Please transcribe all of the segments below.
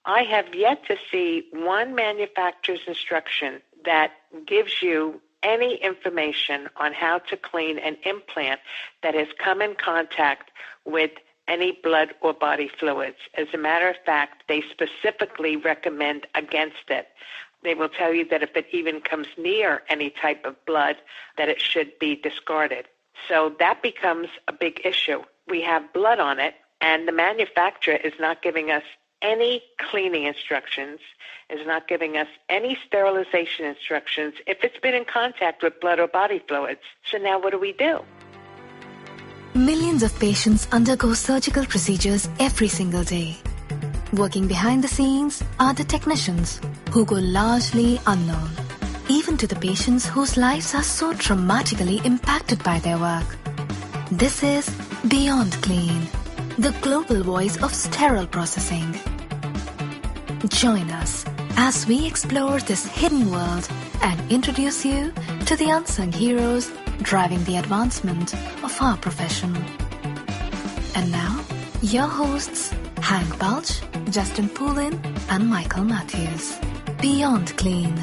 I have yet to see one manufacturer's instruction that gives you any information on how to clean an implant that has come in contact with any blood or body fluids. As a matter of fact, they specifically recommend against it. They will tell you that if it even comes near any type of blood, that it should be discarded. So that becomes a big issue. We have blood on it, and the manufacturer is not giving us any cleaning instructions, is not giving us any sterilization instructions if it's been in contact with blood or body fluids. So now what do we do? Millions of patients undergo surgical procedures every single day. Working behind the scenes are the technicians who go largely unknown, even to the patients whose lives are so traumatically impacted by their work. This is Beyond Clean, the global voice of sterile processing. Join us as we explore this hidden world and introduce you to the unsung heroes driving the advancement of our profession. And now, your hosts, Hank Balch, Justin Poulin, and Michael Matthews. Beyond Clean.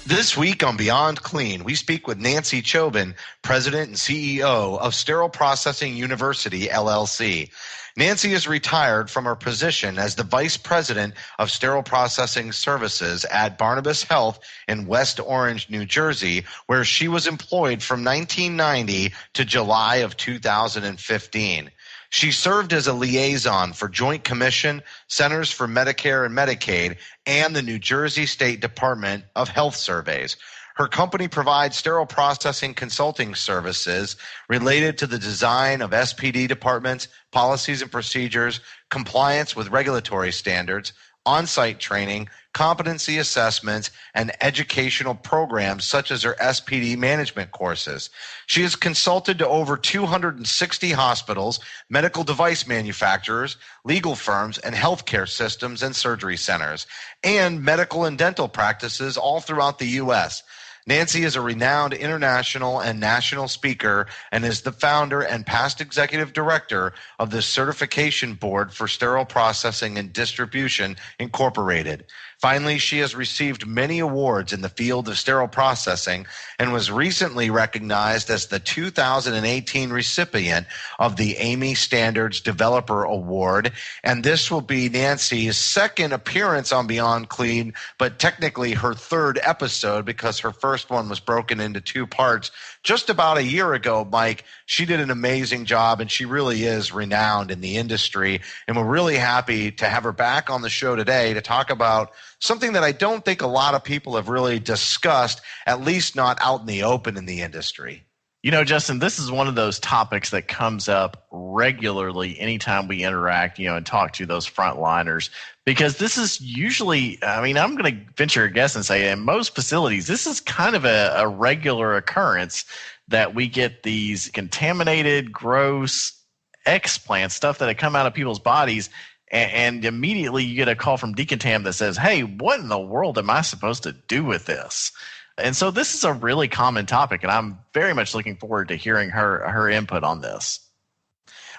This week on Beyond Clean, we speak with Nancy Chobin, President and CEO of Sterile Processing University, LLC. Nancy is retired from her position as the Vice President of Sterile Processing Services at Barnabas Health in West Orange, New Jersey, where she was employed from 1990 to July of 2015. She served as a liaison for Joint Commission, Centers for Medicare and Medicaid, and the New Jersey State Department of Health Surveys. Her company provides sterile processing consulting services related to the design of SPD departments, policies and procedures, compliance with regulatory standards, on-site training, competency assessments, and educational programs such as her SPD management courses. She has consulted to over 260 hospitals, medical device manufacturers, legal firms, and healthcare systems and surgery centers, and medical and dental practices all throughout the U.S. Nancy is a renowned international and national speaker and is the founder and past executive director of the Certification Board for Sterile Processing and Distribution, Incorporated. Finally, she has received many awards in the field of sterile processing and was recently recognized as the 2018 recipient of the AAMI Standards Developer Award. And this will be Nancy's second appearance on Beyond Clean, but technically her third episode because her first one was broken into two parts. Just about a year ago, Mike, she did an amazing job, and she really is renowned in the industry. And we're really happy to have her back on the show today to talk about something that I don't think a lot of people have really discussed, at least not out in the open in the industry. You know, Justin, this is one of those topics that comes up regularly anytime we interact, and talk to those frontliners, because this is usually, I'm going to venture a guess and say in most facilities, this is kind of a regular occurrence that we get these contaminated, gross explants, stuff that have come out of people's bodies, and immediately you get a call from Decontam that says, hey, what in the world am I supposed to do with this? And so this is a really common topic, and I'm very much looking forward to hearing her input on this.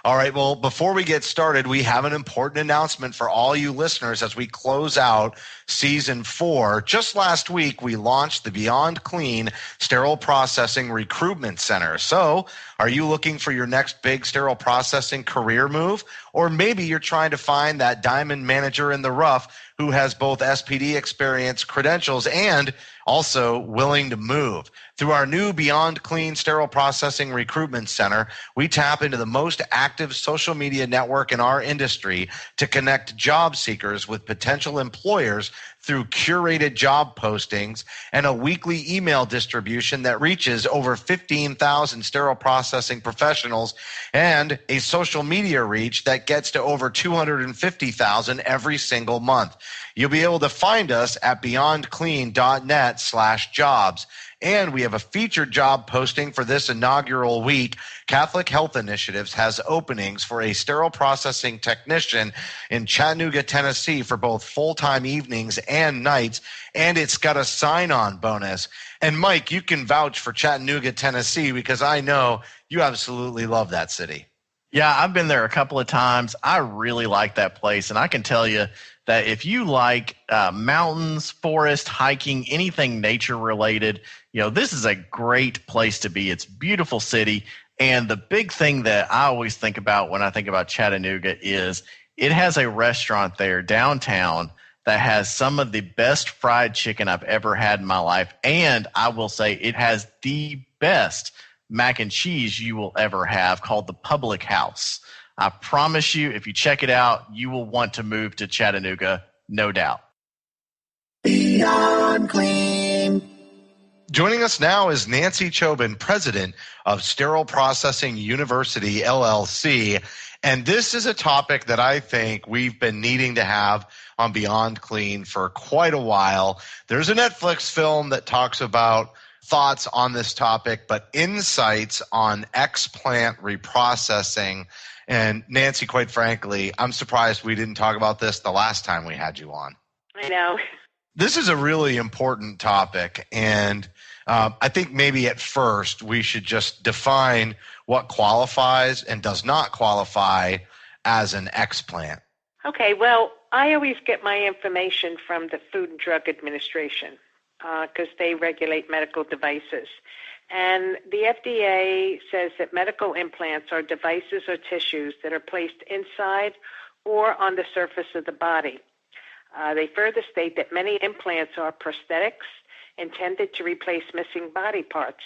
All right, well, before we get started, we have an important announcement for all you listeners as we close out Season 4. Just last week, we launched the Beyond Clean Sterile Processing Recruitment Center. So, are you looking for your next big sterile processing career move? Or maybe you're trying to find that diamond manager in the rough who has both SPD experience, credentials, and also willing to move. Through our new Beyond Clean Sterile Processing Recruitment Center, we tap into the most active social media network in our industry to connect job seekers with potential employers through curated job postings and a weekly email distribution that reaches over 15,000 sterile processing professionals and a social media reach that gets to over 250,000 every single month. You'll be able to find us at beyondclean.net/jobs. And we have a featured job posting for this inaugural week. Catholic Health Initiatives has openings for a sterile processing technician in Chattanooga, Tennessee for both full-time evenings and nights. And it's got a sign-on bonus. And Mike, you can vouch for Chattanooga, Tennessee, because I know you absolutely love that city. Yeah, I've been there a couple of times. I really like that place. And I can tell you, that if you like mountains, forest, hiking, anything nature related, this is a great place to be. It's a beautiful city. And the big thing that I always think about when I think about Chattanooga is it has a restaurant there downtown that has some of the best fried chicken I've ever had in my life. And I will say it has the best mac and cheese you will ever have, called the Public House. I promise you, if you check it out, you will want to move to Chattanooga, no doubt. Beyond Clean. Joining us now is Nancy Chobin, president of Sterile Processing University, LLC. And this is a topic that I think we've been needing to have on Beyond Clean for quite a while. There's a Netflix film that talks about thoughts on this topic, but insights on explant reprocessing. And Nancy, quite frankly, I'm surprised we didn't talk about this the last time we had you on. I know. This is a really important topic, and I think maybe at first we should just define what qualifies and does not qualify as an explant. Okay, well, I always get my information from the Food and Drug Administration because they regulate medical devices. And the FDA says that medical implants are devices or tissues that are placed inside or on the surface of the body. They further state that many implants are prosthetics intended to replace missing body parts.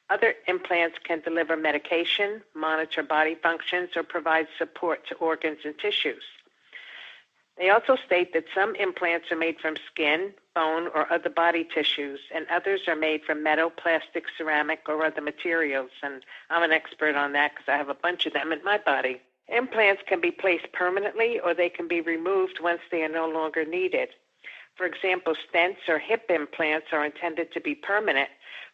Other implants can deliver medication, monitor body functions, or provide support to organs and tissues. They also state that some implants are made from skin, bone, or other body tissues, and others are made from metal, plastic, ceramic, or other materials. And I'm an expert on that because I have a bunch of them in my body. Implants can be placed permanently, or they can be removed once they are no longer needed. For example, stents or hip implants are intended to be permanent,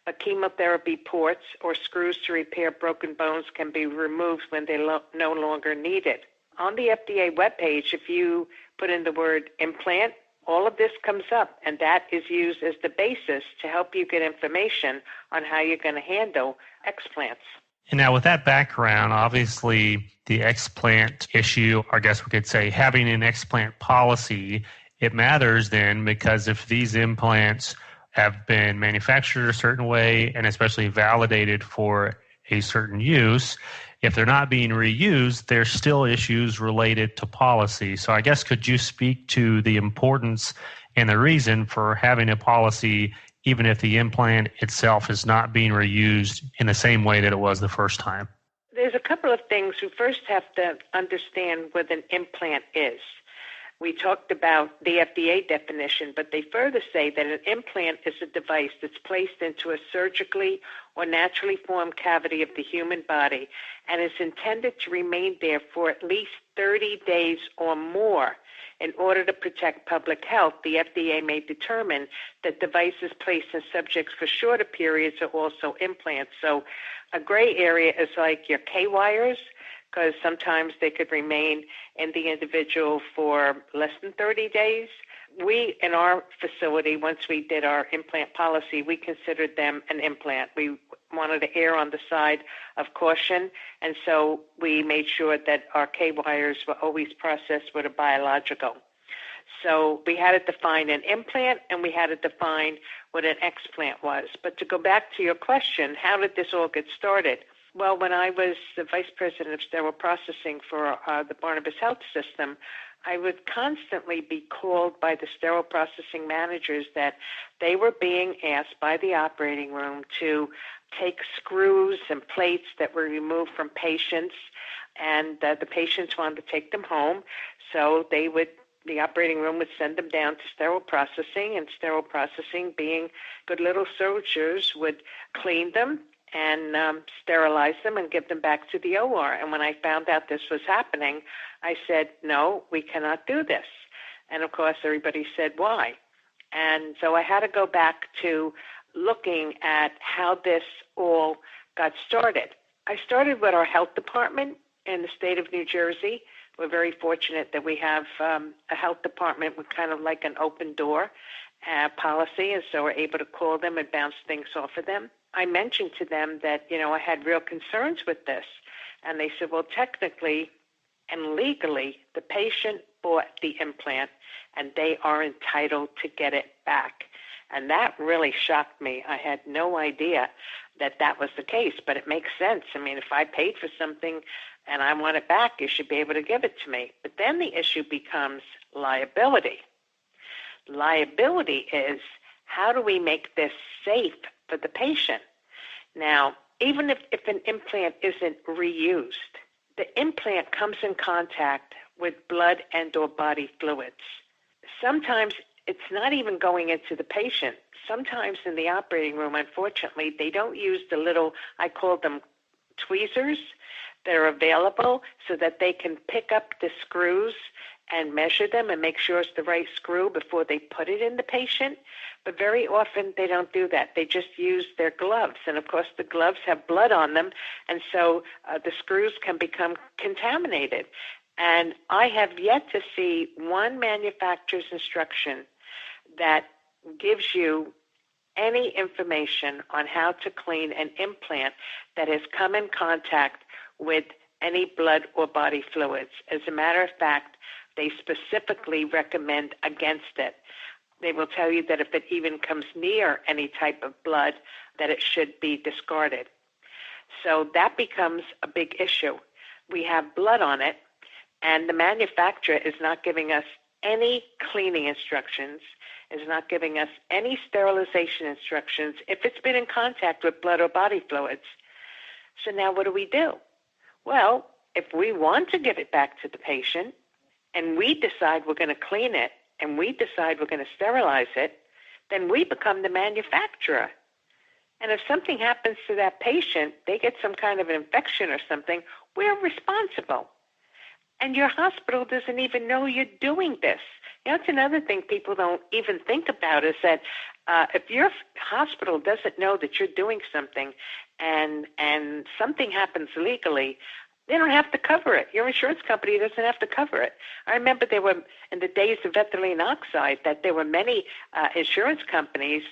but chemotherapy ports or screws to repair broken bones can be removed when they're no longer needed. On the FDA webpage, if you put in the word implant, all of this comes up, and that is used as the basis to help you get information on how you're going to handle explants. And now with that background, obviously the explant issue, I guess we could say having an explant policy, it matters then, because if these implants have been manufactured a certain way and especially validated for a certain use, if they're not being reused, there's still issues related to policy. So I guess could you speak to the importance and the reason for having a policy even if the implant itself is not being reused in the same way that it was the first time? There's a couple of things. We first have to understand what an implant is. We talked about the FDA definition, but they further say that an implant is a device that's placed into a surgically or naturally formed cavity of the human body and is intended to remain there for at least 30 days or more. In order to protect public health, the FDA may determine that devices placed in subjects for shorter periods are also implants. So a gray area is like your K-wires, because sometimes they could remain in the individual for less than 30 days. We, in our facility, once we did our implant policy, we considered them an implant. We wanted to err on the side of caution, and so we made sure that our K-wires were always processed with a biological. So we had to define an implant, and we had to define what an explant was. But to go back to your question, how did this all get started? Well, when I was the vice president of sterile processing for the Barnabas Health System, I would constantly be called by the sterile processing managers that they were being asked by the operating room to take screws and plates that were removed from patients, and the patients wanted to take them home. So the operating room would send them down to sterile processing, and sterile processing, being good little soldiers, would clean them and sterilize them and give them back to the OR. And when I found out this was happening, I said, no, we cannot do this. And of course, everybody said, why? And so I had to go back to looking at how this all got started. I started with our health department in the state of New Jersey. We're very fortunate that we have a health department with kind of like an open door policy, and so we're able to call them and bounce things off of them. I mentioned to them that, I had real concerns with this. And they said, well, technically, And legally, the patient bought the implant and they are entitled to get it back. And that really shocked me. I had no idea that that was the case, but it makes sense. I mean, if I paid for something and I want it back, you should be able to give it to me. But then the issue becomes liability. Liability is, how do we make this safe for the patient? Now, even if an implant isn't reused, the implant comes in contact with blood and or body fluids. Sometimes it's not even going into the patient. Sometimes in the operating room, unfortunately, they don't use the little, I call them tweezers, that are available so that they can pick up the screws and measure them and make sure it's the right screw before they put it in the patient. But very often they don't do that. They just use their gloves. And of course the gloves have blood on them, and so the screws can become contaminated. And I have yet to see one manufacturer's instruction that gives you any information on how to clean an implant that has come in contact with any blood or body fluids. As a matter of fact, they specifically recommend against it. They will tell you that if it even comes near any type of blood, that it should be discarded. So that becomes a big issue. We have blood on it, and the manufacturer is not giving us any cleaning instructions, is not giving us any sterilization instructions if it's been in contact with blood or body fluids. So now what do? Well, if we want to give it back to the patient and we decide we're going to clean it and we decide we're going to sterilize it, then we become the manufacturer. And if something happens to that patient, they get some kind of an infection or something, we're responsible. And your hospital doesn't even know you're doing this. You know, it's another thing people don't even think about is that if your hospital doesn't know that you're doing something and something happens legally, they don't have to cover it. Your insurance company doesn't have to cover it. I remember there were, in the days of ethylene oxide, that there were many insurance companies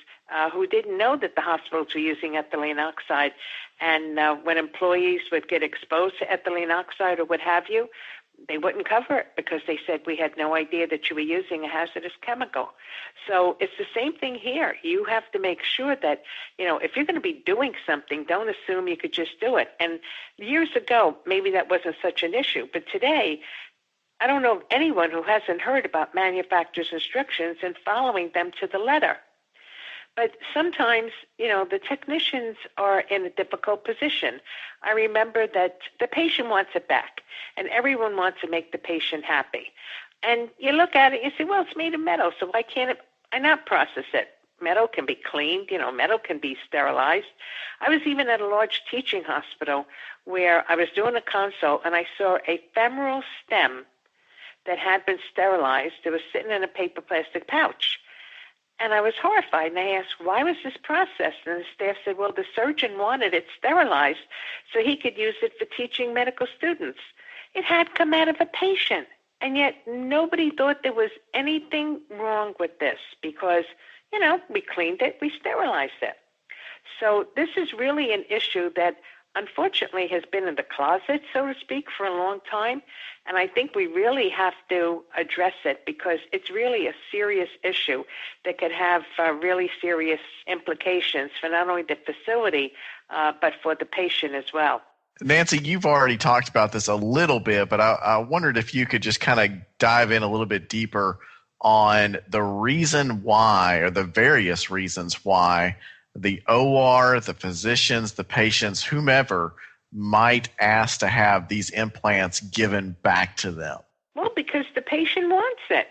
who didn't know that the hospitals were using ethylene oxide. And when employees would get exposed to ethylene oxide or what have you, they wouldn't cover it because they said we had no idea that you were using a hazardous chemical. So it's the same thing here. You have to make sure that, you know, if you're going to be doing something, don't assume you could just do it. And years ago, maybe that wasn't such an issue. But today, I don't know of anyone who hasn't heard about manufacturer's instructions and following them to the letter. But sometimes, you know, the technicians are in a difficult position. I remember that the patient wants it back, and everyone wants to make the patient happy. And you look at it, you say, well, it's made of metal, so why can't I not process it? Metal can be cleaned, you know, metal can be sterilized. I was even at a large teaching hospital where I was doing a consult, and I saw a femoral stem that had been sterilized. It was sitting in a paper plastic pouch. And I was horrified, and I asked, why was this processed? And the staff said, well, the surgeon wanted it sterilized so he could use it for teaching medical students. It had come out of a patient, and yet nobody thought there was anything wrong with this because, you know, we cleaned it, we sterilized it. So this is really an issue that unfortunately has been in the closet, so to speak, for a long time. And I think we really have to address it because it's really a serious issue that could have really serious implications for not only the facility, but for the patient as well. Nancy, you've already talked about this a little bit, but I wondered if you could just kind of dive in a little bit deeper on the reason why, or the various reasons why, the OR, the physicians, the patients, whomever might ask to have these implants given back to them. Well, because the patient wants it.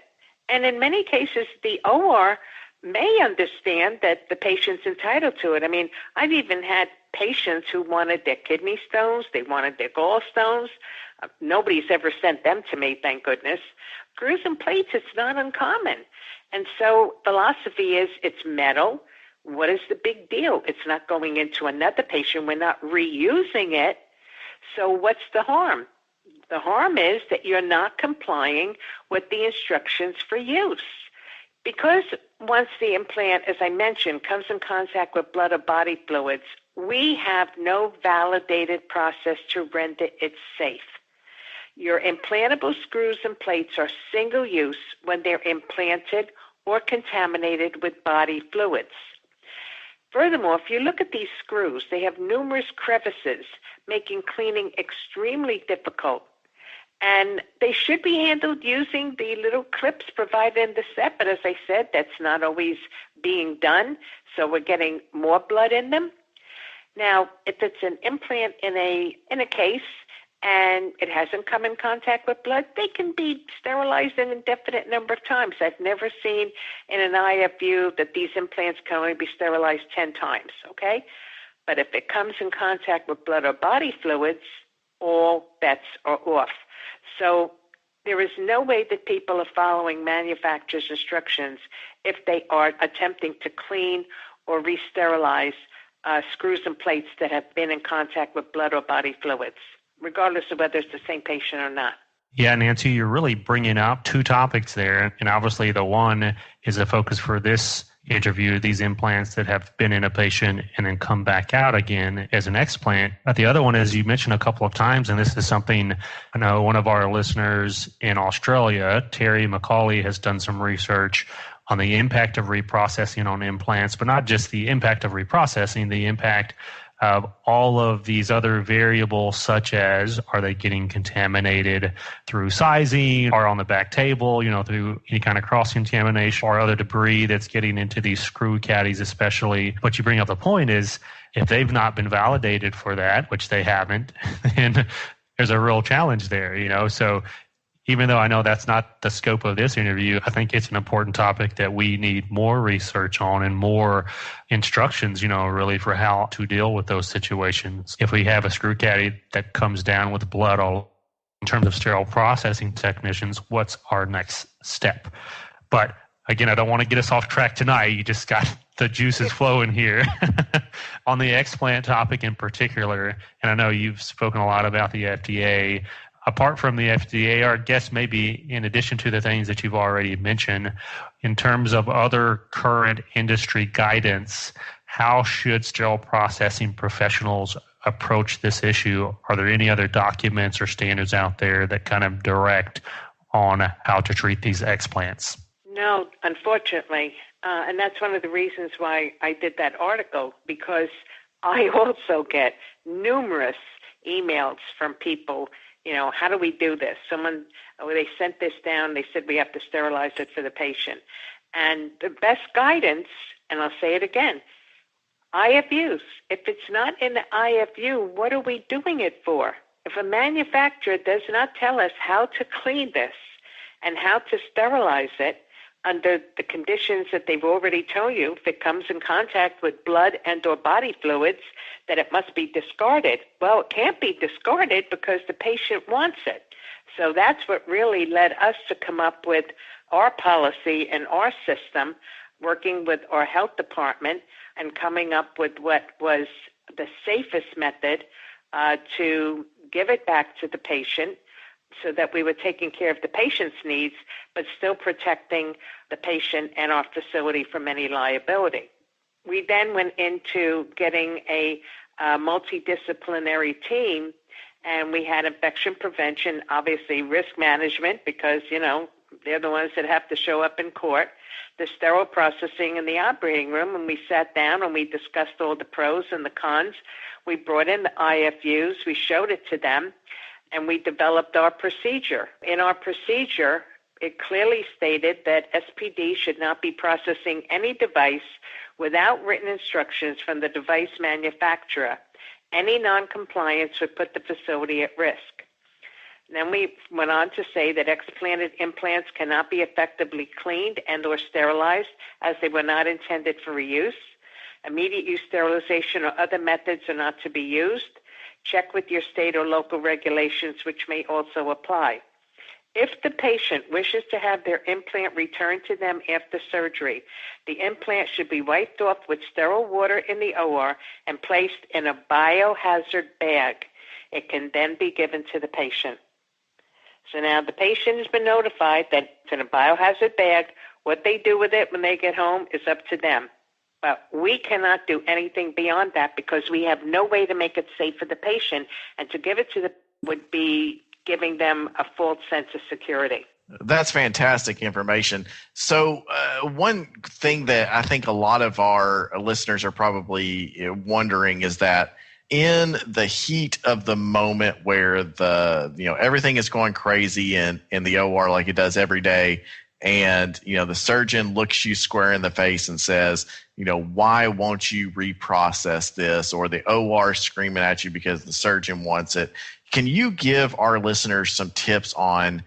And in many cases, the OR may understand that the patient's entitled to it. I mean, I've even had patients who wanted their kidney stones, they wanted their gallstones. Nobody's ever sent them to me, thank goodness. Screws and plates, it's not uncommon. And so philosophy is it's metal. What is the big deal? It's not going into another patient. We're not reusing it. So what's the harm? The harm is that you're not complying with the instructions for use. Because once the implant, as I mentioned, comes in contact with blood or body fluids, we have no validated process to render it safe. Your implantable screws and plates are single use when they're implanted or contaminated with body fluids. Furthermore, if you look at these screws, they have numerous crevices, making cleaning extremely difficult. And they should be handled using the little clips provided in the set, but as I said, that's not always being done, so we're getting more blood in them. Now, if it's an implant in a case and it hasn't come in contact with blood, they can be sterilized an indefinite number of times. I've never seen in an IFU that these implants can only be sterilized 10 times, okay? But if it comes in contact with blood or body fluids, all bets are off. So there is no way that people are following manufacturer's instructions if they are attempting to clean or re-sterilize screws and plates that have been in contact with blood or body fluids, regardless of whether it's the same patient or not. Yeah, Nancy, you're really bringing up two topics there. And obviously the one is the focus for this interview, these implants that have been in a patient and then come back out again as an explant. But the other one, as you mentioned a couple of times, and this is something I know one of our listeners in Australia, Terry McCauley, has done some research on the impact of reprocessing on implants, but not just the impact of reprocessing, the impact of all of these other variables, such as are they getting contaminated through sizing or on the back table, through any kind of cross-contamination or other debris that's getting into these screw caddies especially. What you bring up the point is if they've not been validated for that, which they haven't, then there's a real challenge there, So even though I know that's not the scope of this interview, I think it's an important topic that we need more research on and more instructions, really for how to deal with those situations. If we have a screw caddy that comes down with blood all in terms of sterile processing technicians, what's our next step? But again, I don't want to get us off track tonight. You just got the juices flowing here on the explant topic in particular. And I know you've spoken a lot about the FDA. Apart from the FDA, I guess maybe in addition to the things that you've already mentioned, in terms of other current industry guidance, how should sterile processing professionals approach this issue? Are there any other documents or standards out there that kind of direct on how to treat these explants? No, unfortunately. And that's one of the reasons why I did that article, because I also get numerous emails from people, how do we do this? They sent this down. They said we have to sterilize it for the patient. And the best guidance, and I'll say it again, IFUs. If it's not in the IFU, what are we doing it for? If a manufacturer does not tell us how to clean this and how to sterilize it under the conditions that they've already told you, if it comes in contact with blood and or body fluids, that it must be discarded. Well, it can't be discarded because the patient wants it. So that's what really led us to come up with our policy and our system, working with our health department and coming up with what was the safest method to give it back to the patient, so that we were taking care of the patient's needs, but still protecting the patient and our facility from any liability. We then went into getting a multidisciplinary team, and we had infection prevention, obviously risk management, because, they're the ones that have to show up in court, the sterile processing in the operating room, and we sat down and we discussed all the pros and the cons. We brought in the IFUs, we showed it to them, and we developed our procedure. In our procedure, it clearly stated that SPD should not be processing any device without written instructions from the device manufacturer. Any noncompliance would put the facility at risk. Then we went on to say that explanted implants cannot be effectively cleaned and or sterilized as they were not intended for reuse. Immediate use sterilization or other methods are not to be used. Check with your state or local regulations, which may also apply. If the patient wishes to have their implant returned to them after surgery, the implant should be wiped off with sterile water in the OR and placed in a biohazard bag. It can then be given to the patient. So now the patient has been notified that it's in a biohazard bag. What they do with it when they get home is up to them. But we cannot do anything beyond that because we have no way to make it safe for the patient, and to give it to the would be giving them a false sense of security. That's fantastic information. So one thing that I think a lot of our listeners are probably wondering is that in the heat of the moment where everything is going crazy in the OR like it does every day, and the surgeon looks you square in the face and says, why won't you reprocess this? Or the OR screaming at you because the surgeon wants it. Can you give our listeners some tips on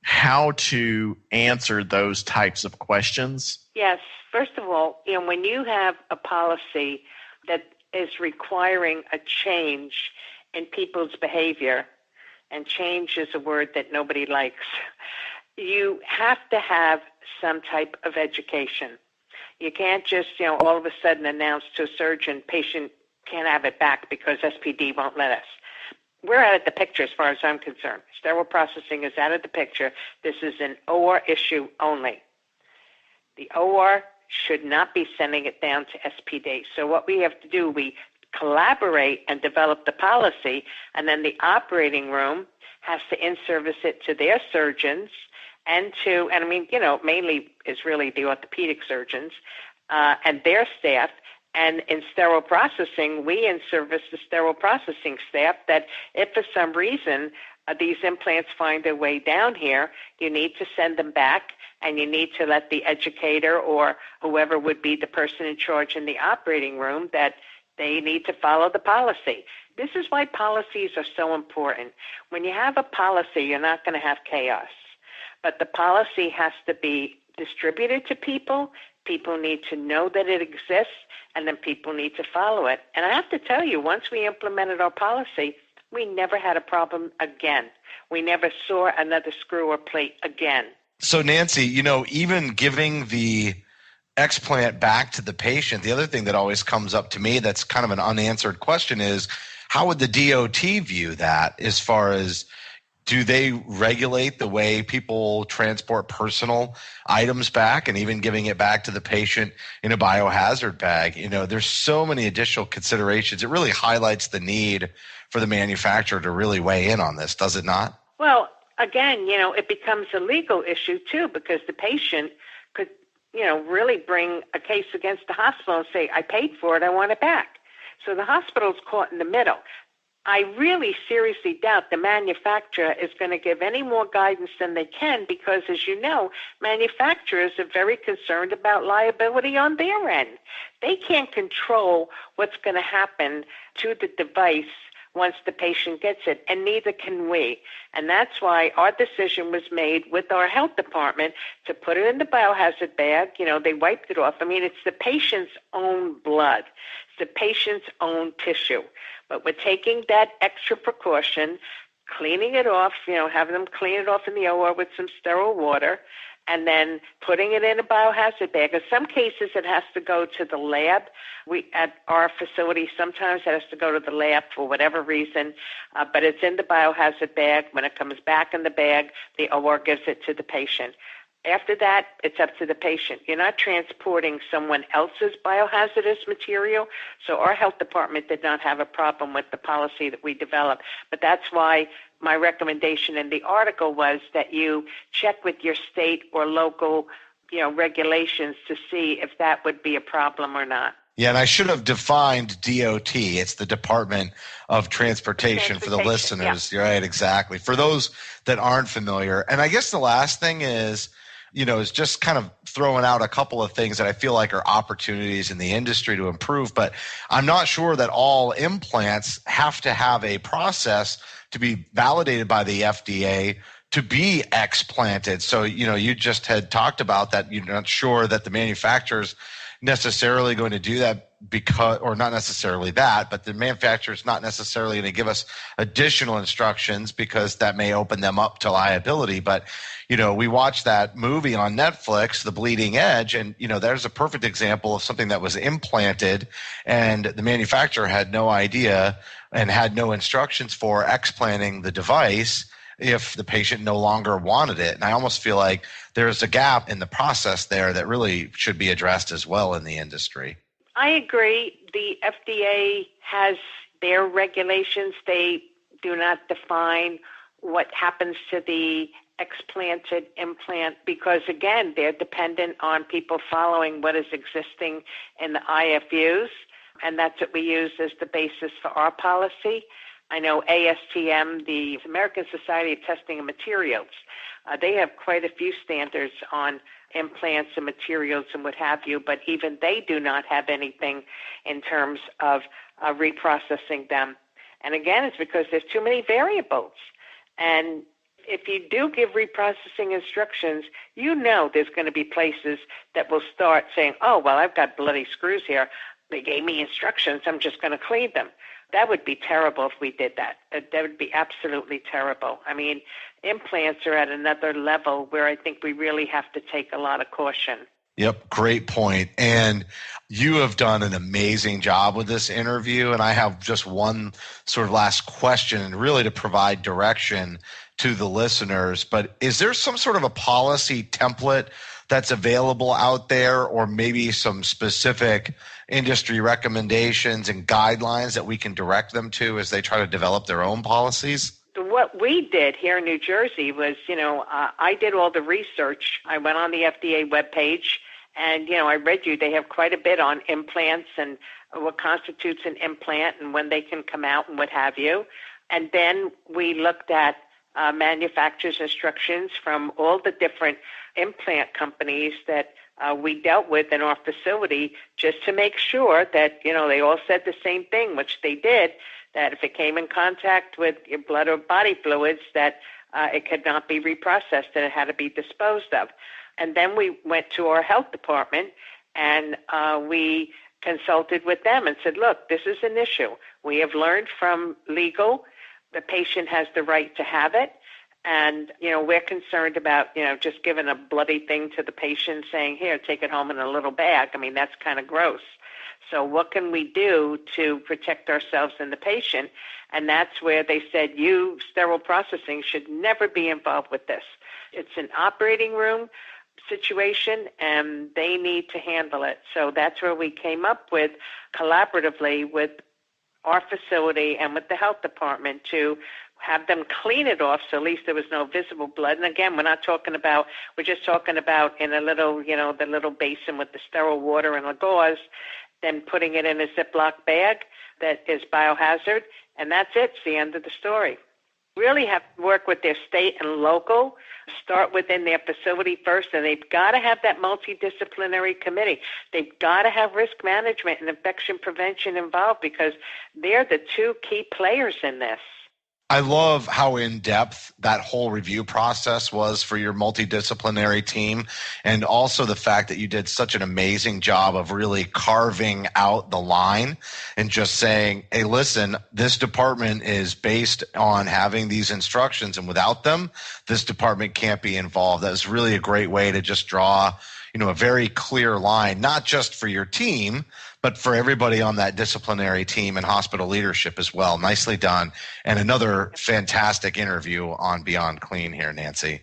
how to answer those types of questions? Yes. First of all, when you have a policy that is requiring a change in people's behavior, and change is a word that nobody likes, you have to have some type of education. You can't just, all of a sudden announce to a surgeon, patient can't have it back because SPD won't let us. We're out of the picture as far as I'm concerned. Sterile processing is out of the picture. This is an OR issue only. The OR should not be sending it down to SPD. So what we have to do, we collaborate and develop the policy, and then the operating room has to in-service it to their surgeons mainly is really the orthopedic surgeons and their staff. And in sterile processing, we in-service the sterile processing staff that if for some reason these implants find their way down here, you need to send them back, and you need to let the educator or whoever would be the person in charge in the operating room that they need to follow the policy. This is why policies are so important. When you have a policy, you're not going to have chaos. But the policy has to be distributed to people. People need to know that it exists, and then people need to follow it. And I have to tell you, once we implemented our policy, we never had a problem again. We never saw another screw or plate again. So Nancy, even giving the explant back to the patient, the other thing that always comes up to me that's kind of an unanswered question is, how would the DOT view that as far as, do they regulate the way people transport personal items back, and even giving it back to the patient in a biohazard bag? There's so many additional considerations. It really highlights the need for the manufacturer to really weigh in on this, does it not? Well, again, it becomes a legal issue too, because the patient could, really bring a case against the hospital and say, I paid for it, I want it back. So the hospital's caught in the middle. I really seriously doubt the manufacturer is going to give any more guidance than they can, because, as you know, manufacturers are very concerned about liability on their end. They can't control what's going to happen to the device once the patient gets it, and neither can we. And that's why our decision was made with our health department to put it in the biohazard bag. They wiped it off. It's the patient's own blood. It's the patient's own tissue. But we're taking that extra precaution, cleaning it off, having them clean it off in the OR with some sterile water, and then putting it in a biohazard bag. In some cases, it has to go to the lab. At our facility, sometimes it has to go to the lab for whatever reason, but it's in the biohazard bag. When it comes back in the bag, the OR gives it to the patient. After that, it's up to the patient. You're not transporting someone else's biohazardous material, so our health department did not have a problem with the policy that we developed. But that's why my recommendation in the article was that you check with your state or local, regulations to see if that would be a problem or not. Yeah, and I should have defined DOT. It's the Department of Transportation for the listeners. Yeah. Right, exactly. For those that aren't familiar. And I guess the last thing is just kind of throwing out a couple of things that I feel like are opportunities in the industry to improve. But I'm not sure that all implants have to have a process to be validated by the FDA to be explanted. So, you just had talked about that. You're not sure that the manufacturer's necessarily going to do that or not necessarily that, but the manufacturer is not necessarily going to give us additional instructions because that may open them up to liability. But, we watched that movie on Netflix, The Bleeding Edge, and, there's a perfect example of something that was implanted and the manufacturer had no idea and had no instructions for explanting the device if the patient no longer wanted it. And I almost feel like there's a gap in the process there that really should be addressed as well in the industry. I agree. The FDA has their regulations. They do not define what happens to the explanted implant, because again, they're dependent on people following what is existing in the IFUs, and that's what we use as the basis for our policy. I know ASTM, the American Society of Testing and Materials, they have quite a few standards on implants and materials and what have you, but even they do not have anything in terms of reprocessing them. And again, it's because there's too many variables. And if you do give reprocessing instructions, you know there's going to be places that will start saying, oh, well, I've got bloody screws here. They gave me instructions. I'm just going to clean them. That would be terrible if we did that. That would be absolutely terrible. I mean, implants are at another level where I think we really have to take a lot of caution. Yep, great point. And you have done an amazing job with this interview. And I have just one sort of last question, and really to provide direction to the listeners. But is there some sort of a policy template that's available out there, or maybe some specific industry recommendations and guidelines that we can direct them to as they try to develop their own policies? What we did here in New Jersey was, I did all the research. I went on the FDA webpage, and, I read they have quite a bit on implants and what constitutes an implant and when they can come out and what have you. And then we looked at manufacturer's instructions from all the different implant companies that we dealt with in our facility, just to make sure that, they all said the same thing, which they did, that if it came in contact with your blood or body fluids, that it could not be reprocessed and it had to be disposed of. And then we went to our health department and we consulted with them and said, look, this is an issue. We have learned from legal, the patient has the right to have it. And, we're concerned about, just giving a bloody thing to the patient saying, here, take it home in a little bag. I mean, that's kind of gross. So what can we do to protect ourselves and the patient? And that's where they said, you, sterile processing, should never be involved with this. It's an operating room situation, and they need to handle it. So that's where we came up with, collaboratively with our facility and with the health department, to have them clean it off so at least there was no visible blood. And again, we're just talking about in a little, the little basin with the sterile water and the gauze, then putting it in a Ziploc bag that is biohazard, and that's it. It's the end of the story. Really have to work with their state and local, start within their facility first, and they've got to have that multidisciplinary committee. They've got to have risk management and infection prevention involved, because they're the two key players in this. I love how in-depth that whole review process was for your multidisciplinary team, and also the fact that you did such an amazing job of really carving out the line and just saying, hey, listen, this department is based on having these instructions, and without them, this department can't be involved. That was really a great way to just draw, a very clear line, not just for your team, but for everybody on that disciplinary team and hospital leadership as well. Nicely done. And another fantastic interview on Beyond Clean here, Nancy.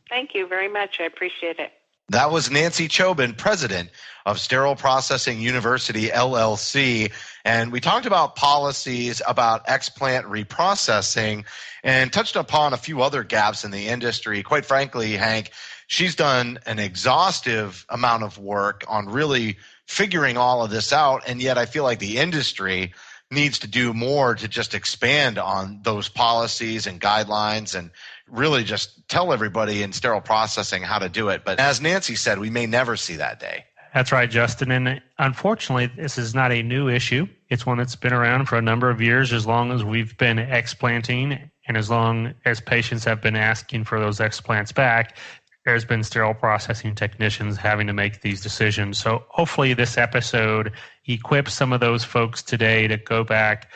Thank you very much. I appreciate it. That was Nancy Chobin, president of Sterile Processing University, LLC. And we talked about policies about explant reprocessing and touched upon a few other gaps in the industry. Quite frankly, Hank, she's done an exhaustive amount of work on really figuring all of this out, and yet I feel like the industry needs to do more to just expand on those policies and guidelines and really just tell everybody in sterile processing how to do it. But as Nancy said, we may never see that day. That's right, Justin. And unfortunately, this is not a new issue. It's one that's been around for a number of years, as long as we've been explanting and as long as patients have been asking for those explants back. There's been sterile processing technicians having to make these decisions. So hopefully this episode equips some of those folks today to go back,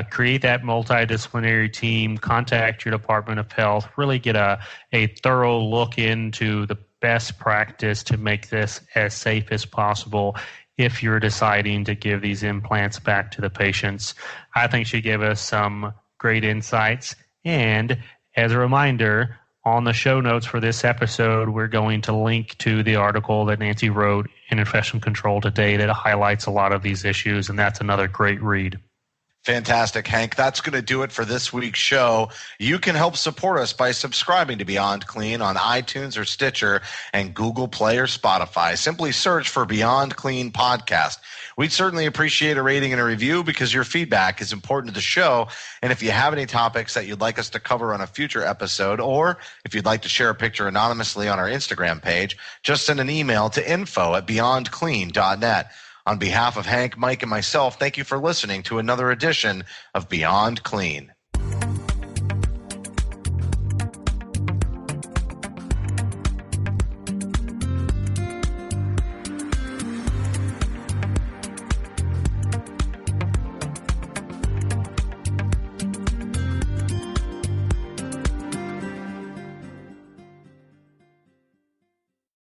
create that multidisciplinary team, contact your Department of Health, really get a thorough look into the best practice to make this as safe as possible if you're deciding to give these implants back to the patients. I think she gave us some great insights. And as a reminder, on the show notes for this episode, we're going to link to the article that Nancy wrote in Infection Control Today that highlights a lot of these issues, and that's another great read. Fantastic, Hank. That's going to do it for this week's show. You can help support us by subscribing to Beyond Clean on iTunes or Stitcher and Google Play or Spotify. Simply search for Beyond Clean Podcast. We'd certainly appreciate a rating and a review because your feedback is important to the show. And if you have any topics that you'd like us to cover on a future episode, or if you'd like to share a picture anonymously on our Instagram page, just send an email to info@beyondclean.net. On behalf of Hank, Mike, and myself, thank you for listening to another edition of Beyond Clean.